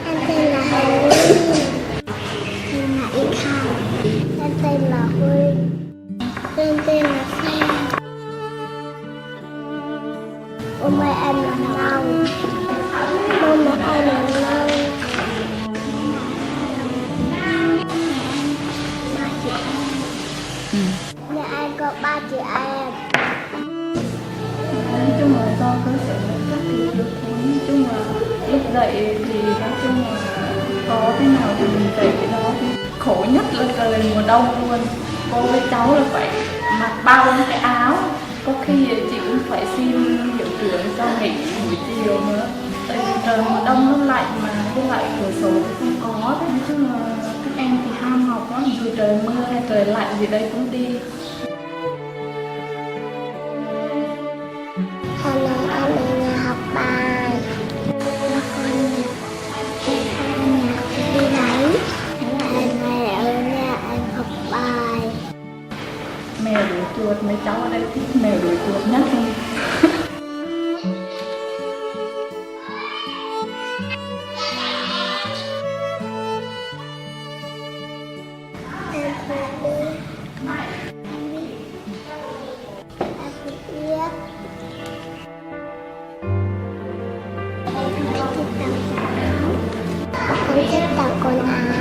Em tên là Hằng. Em là Yến Hằng. Em tên là Huy. Em tên là Phan. Hôm nay em là Long. Hôm nay em là Long. Ba chị em. Nhà em có 3 chị em. Nói chung là do cơ sở các thứ được thôi. Nói chung là lúc dậy thì nói chung là có thế nào thì mình dậy cái đó. Khổ nhất là trời mùa đông luôn. Cô với cháu là phải mặc bao cái áo. Có khi chị cũng phải xin hiệu trưởng cho nghỉ buổi chiều nữa. Tại vì trời mùa đông nó lạnh mà với lại cửa sổ thì không có. Thế nói chung là các em thì ham học lắm. Dù trời mưa hay trời lạnh gì đây cũng đi. Hôm nay em ở nhà học bài. Con nhà đi lấy. Hôm nay ở nhà em học bài. Mèo đuổi chuột, mấy cháu ở đây thích mèo đuổi chuột nhất luôn. Em không biết. Em không biết. Em thích đọc quần áo.